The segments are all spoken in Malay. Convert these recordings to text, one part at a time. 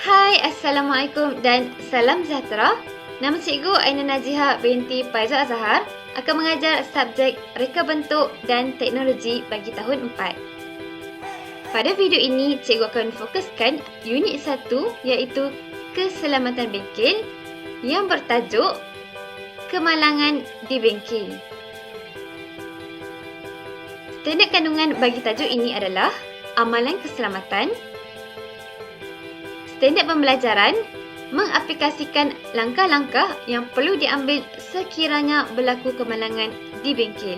Hai, Assalamualaikum dan salam sejahtera. Nama Cikgu Aina Najiha binti Faizal Azhar akan mengajar subjek Reka Bentuk dan Teknologi bagi tahun 4. Pada video ini, Cikgu akan fokuskan unit 1 iaitu Keselamatan Bengkel yang bertajuk Kemalangan di Bengkel. Standard kandungan bagi tajuk ini adalah amalan keselamatan. Standard pembelajaran mengaplikasikan langkah-langkah yang perlu diambil sekiranya berlaku kemalangan di bengkel.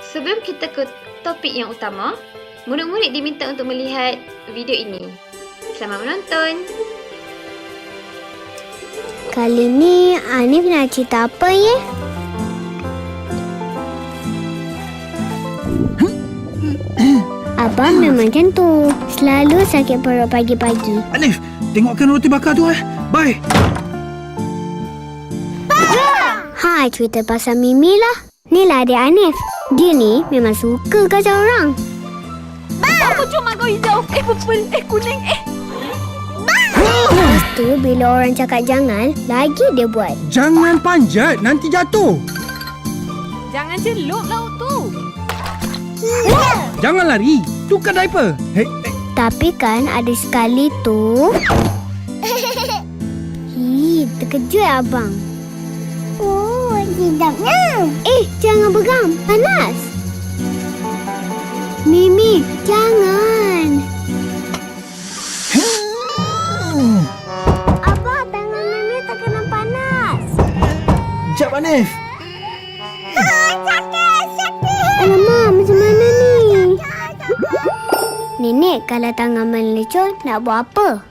Sebelum kita ke topik yang utama, murid-murid diminta untuk melihat video ini. Selamat menonton! Kali ni Anif nak cerita apa ya? Abang memang macam tu. Selalu sakit perut pagi-pagi. Anif, tengokkan roti bakar tu Bye. Ha, cerita pasal Mimi lah. Ni lah adik Anif. Dia ni memang suka kacau orang. Aku cuma kau hijau, purple, kuning, Lepas tu bila orang cakap jangan, lagi dia buat. Jangan panjat, nanti jatuh. Jangan celup laut tu. Jangan lari, tukar diaper. Hei, Tapi kan ada sekali tu. Terkejut abang. Oh, sedapnya. Jangan pegang, panas. Mimi, jangan. Abang, tangan Mimi terkena panas. Jap Anif. Alamak, macam mana ni? Nenek, kalau tangan melecur, nak buat apa?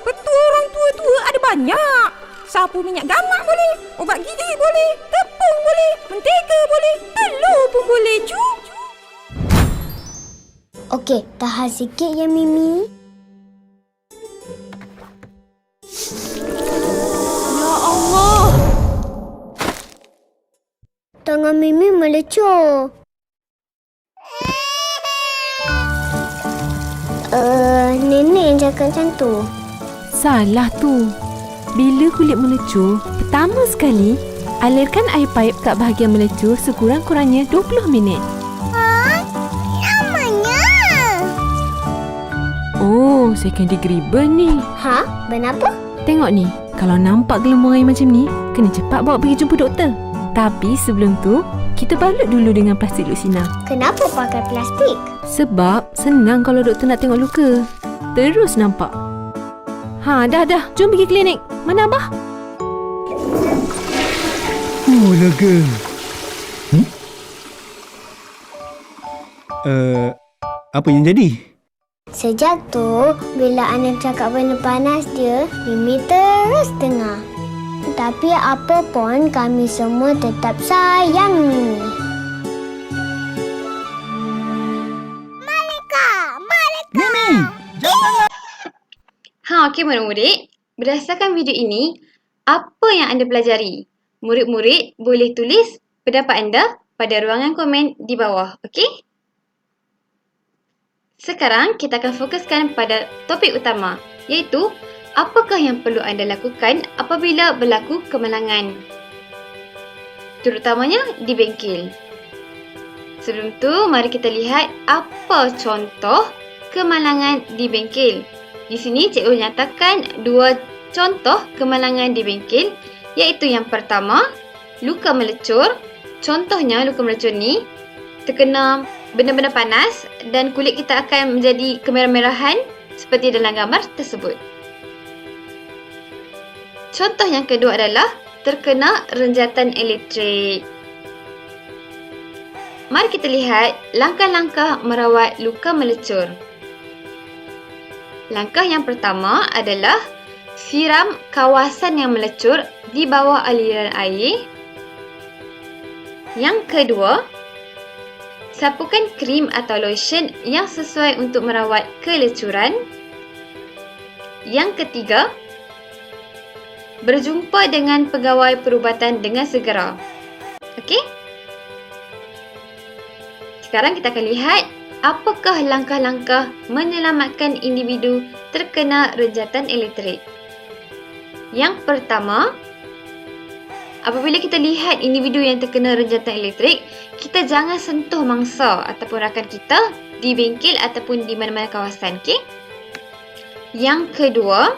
Betul orang tua-tua ada banyak. Sapu minyak gamak boleh, ubat gigi boleh, tepung boleh, mentega boleh, telur pun boleh, cu. Okey, tahan sikit ya Mimi. Ya Allah. Tangan Mimi melecur. Nenek yang cakap macam tu. Salah tu. Bila kulit melecur, pertama sekali, alirkan air paip kat bahagian melecur sekurang-kurangnya 20 minit. Namanya? Oh, second degree burn ni. Ha? Kenapa? Tengok ni, kalau nampak gelembung air macam ni, kena cepat bawa pergi jumpa doktor. Tapi sebelum tu, kita balut dulu dengan plastik Lucina. Kenapa pakai plastik? Sebab senang kalau doktor nak tengok luka. Terus nampak. Dah. Jom pergi klinik. Mana Abah? Lega. Apa yang jadi? Sejak tu, bila Anif cakap benda panas dia, Mimi terus dengar. Tapi apa pun, kami semua tetap sayang Mimi. Mimi, janganlah. Okey murid-murid. Berdasarkan video ini, apa yang anda pelajari? Murid-murid boleh tulis pendapat anda pada ruangan komen di bawah. Okey? Sekarang kita akan fokuskan pada topik utama, iaitu apakah yang perlu anda lakukan apabila berlaku kemalangan, terutamanya di bengkel. Sebelum tu, mari kita lihat apa contoh kemalangan di bengkel. Di sini cikgu nyatakan dua contoh kemalangan di bengkel, iaitu yang pertama, luka melecur. Contohnya luka melecur ni terkena benda-benda panas dan kulit kita akan menjadi kemerah-merahan seperti dalam gambar tersebut. Contoh yang kedua adalah terkena renjatan elektrik. Mari kita lihat langkah-langkah merawat luka melecur. Langkah yang pertama adalah siram kawasan yang melecur di bawah aliran air. Yang kedua, sapukan krim atau lotion yang sesuai untuk merawat kelecuran. Yang ketiga, berjumpa dengan pegawai perubatan dengan segera. Okey? Sekarang kita akan lihat apakah langkah-langkah menyelamatkan individu terkena rejatan elektrik? Yang pertama, apabila kita lihat individu yang terkena rejatan elektrik, kita jangan sentuh mangsa ataupun rakan kita di bengkel ataupun di mana-mana kawasan. Okay? Yang kedua,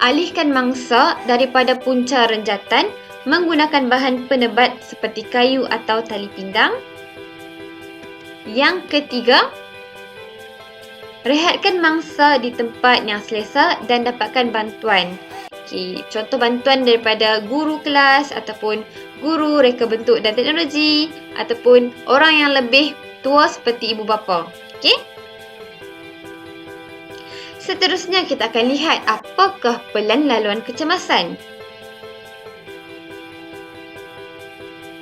alihkan mangsa daripada punca renjatan menggunakan bahan penebat seperti kayu atau tali pinggang. Yang ketiga, rehatkan mangsa di tempat yang selesa dan dapatkan bantuan. Okay, contoh bantuan daripada guru kelas ataupun guru reka bentuk dan teknologi ataupun orang yang lebih tua seperti ibu bapa. Okay? Seterusnya kita akan lihat apakah pelan laluan kecemasan.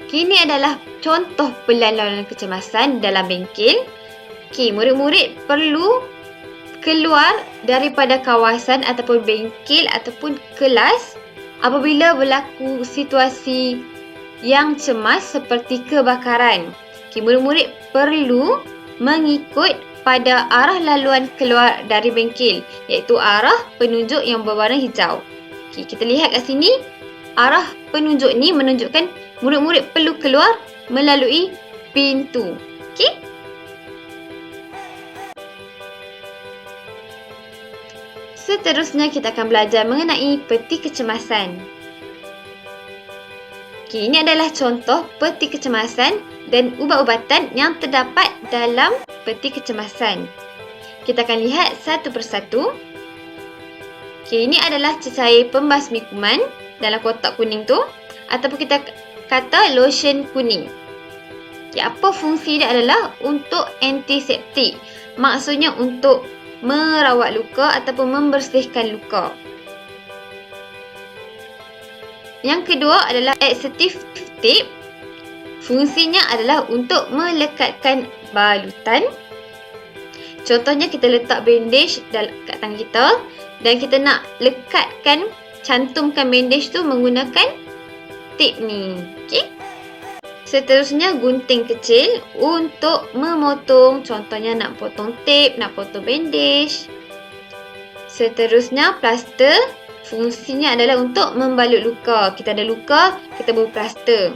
Kini adalah contoh pelan laluan kecemasan dalam bengkel. Okay, murid-murid perlu keluar daripada kawasan ataupun bengkel ataupun kelas apabila berlaku situasi yang cemas seperti kebakaran. Okay, murid-murid perlu mengikut pada arah laluan keluar dari bengkel, iaitu arah penunjuk yang berwarna hijau. Okay, kita lihat kat sini, arah penunjuk ni menunjukkan murid-murid perlu keluar melalui pintu. Okay? Seterusnya kita akan belajar mengenai peti kecemasan. Okay, ini adalah contoh peti kecemasan dan ubat-ubatan yang terdapat dalam peti kecemasan. Kita akan lihat satu persatu. Okay, ini adalah cecair pembasmi kuman dalam kotak kuning tu, ataupun kita kata lotion kuning. Okay, apa fungsi dia adalah untuk antiseptik. Maksudnya untuk merawat luka ataupun membersihkan luka. Yang kedua adalah adhesive tape. Fungsinya adalah untuk melekatkan balutan. Contohnya kita letak bandage kat tangan kita dan kita nak lekatkan, cantumkan bandage tu menggunakan tape ni. Okay? Seterusnya gunting kecil untuk memotong, contohnya nak potong tape, nak potong bandage. Seterusnya plaster, fungsinya adalah untuk membalut luka. Kita ada luka, kita berplaster.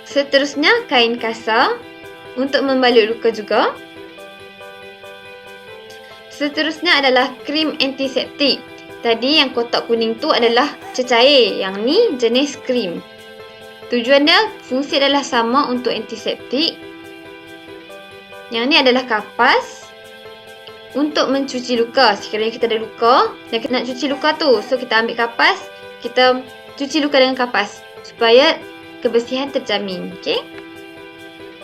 Seterusnya kain kasar untuk membalut luka juga. Seterusnya adalah krim antiseptik. Tadi yang kotak kuning tu adalah cecair, yang ni jenis krim. Tujuan dia, fungsi adalah sama untuk antiseptik. Yang ni adalah kapas untuk mencuci luka. Sekiranya kita ada luka dan kita nak cuci luka tu, so kita ambil kapas, kita cuci luka dengan kapas supaya kebersihan terjamin. Okay?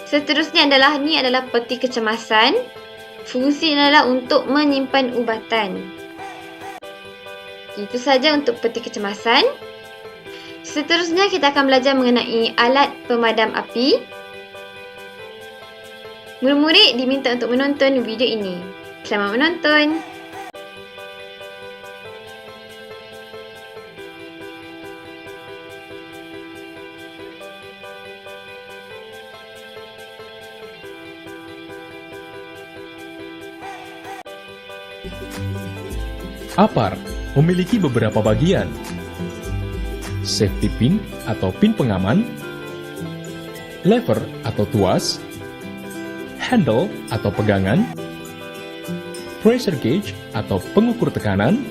Seterusnya adalah, ni adalah peti kecemasan. Fungsi adalah untuk menyimpan ubatan. Itu saja untuk peti kecemasan. Seterusnya kita akan belajar mengenai alat pemadam api. Murid-murid diminta untuk menonton video ini. Selamat menonton. APAR memiliki beberapa bagian: safety pin atau pin pengaman, lever atau tuas, handle atau pegangan, pressure gauge atau pengukur tekanan,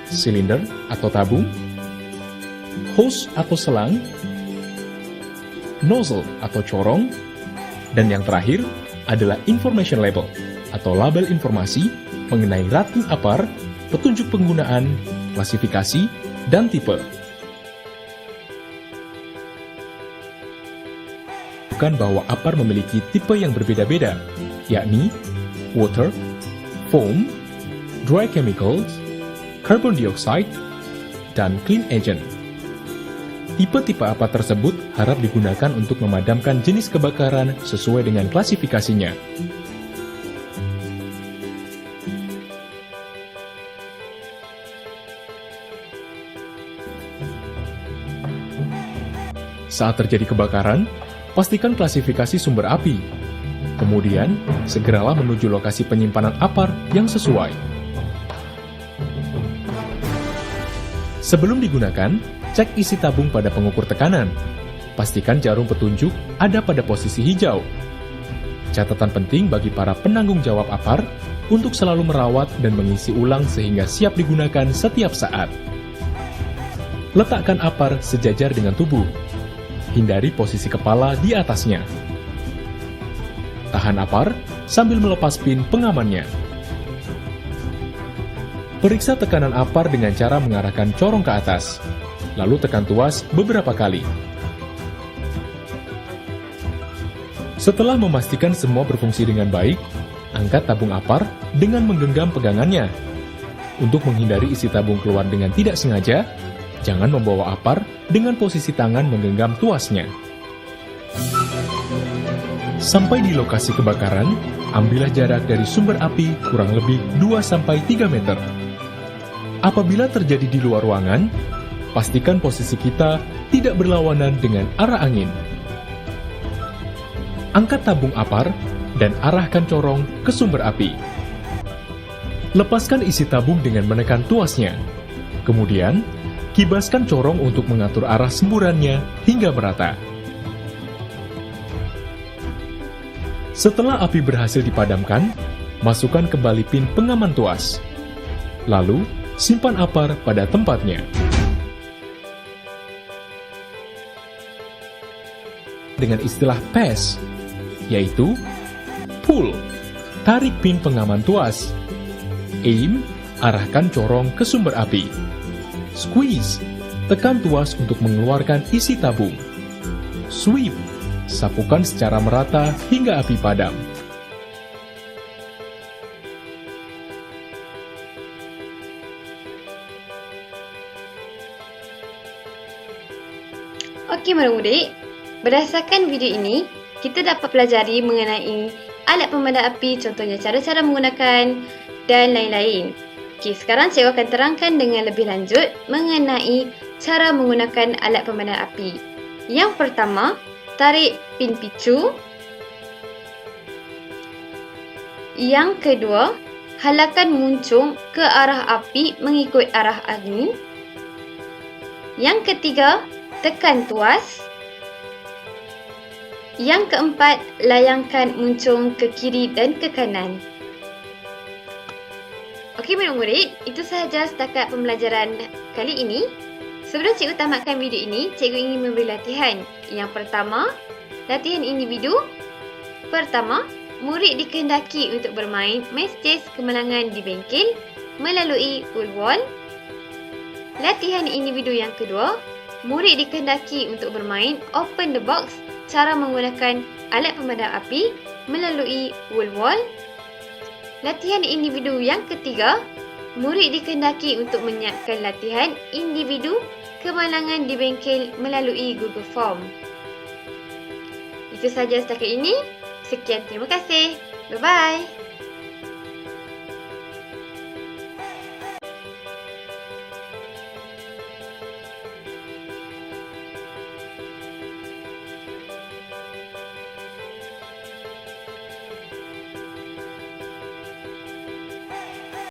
silinder atau tabung, hose atau selang, nozzle atau corong, dan yang terakhir adalah information label atau label informasi mengenai rating APAR, petunjuk penggunaan, klasifikasi, dan tipe. Bukan bahwa APAR memiliki tipe yang berbeda-beda, yakni water, foam, dry chemicals, carbon dioxide, dan clean agent. Tipe-tipe APAR tersebut harap digunakan untuk memadamkan jenis kebakaran sesuai dengan klasifikasinya. Saat terjadi kebakaran, pastikan klasifikasi sumber api. Kemudian, segeralah menuju lokasi penyimpanan apar yang sesuai. Sebelum digunakan, cek isi tabung pada pengukur tekanan. Pastikan jarum petunjuk ada pada posisi hijau. Catatan penting bagi para penanggung jawab apar untuk selalu merawat dan mengisi ulang sehingga siap digunakan setiap saat. Letakkan apar sejajar dengan tubuh. Hindari posisi kepala di atasnya. Tahan apar sambil melepas pin pengamannya. Periksa tekanan apar dengan cara mengarahkan corong ke atas, lalu tekan tuas beberapa kali. Setelah memastikan semua berfungsi dengan baik, angkat tabung apar dengan menggenggam pegangannya. Untuk menghindari isi tabung keluar dengan tidak sengaja, jangan membawa apar dengan posisi tangan menggenggam tuasnya. Sampai di lokasi kebakaran, ambillah jarak dari sumber api kurang lebih 2-3 meter. Apabila terjadi di luar ruangan, pastikan posisi kita tidak berlawanan dengan arah angin. Angkat tabung apar dan arahkan corong ke sumber api. Lepaskan isi tabung dengan menekan tuasnya. Kemudian, kibaskan corong untuk mengatur arah semburannya hingga merata. Setelah api berhasil dipadamkan, masukkan kembali pin pengaman tuas. Lalu, simpan apar pada tempatnya. Dengan istilah PES, yaitu pull, tarik pin pengaman tuas. Aim, arahkan corong ke sumber api. Squeeze, tekan tuas untuk mengeluarkan isi tabung. Sweep, sapukan secara merata hingga api padam. Okey murid-murid, berdasarkan video ini, kita dapat pelajari mengenai alat pemadam api, contohnya cara-cara menggunakan dan lain-lain. Okey, sekarang saya akan terangkan dengan lebih lanjut mengenai cara menggunakan alat pemadam api. Yang pertama, tarik pin picu. Yang kedua, halakan muncung ke arah api mengikut arah angin. Yang ketiga, tekan tuas. Yang keempat, layangkan muncung ke kiri dan ke kanan. Okey murid-murid, itu sahaja setakat pembelajaran kali ini. Sebelum cikgu tamatkan video ini, cikgu ingin memberi latihan. Yang pertama, latihan individu. Pertama, murid dikehendaki untuk bermain Mass Chess Kemenangan di Bengkel melalui Wool-Wall. Latihan individu yang kedua, murid dikehendaki untuk bermain Open the Box, cara menggunakan alat pemadam api melalui Wool-Wall. Latihan individu yang ketiga, murid dikehendaki untuk menyiapkan latihan individu Kemenangan di Bengkel melalui Google Form. Itu sahaja setakat ini. Sekian, terima kasih. Bye-bye.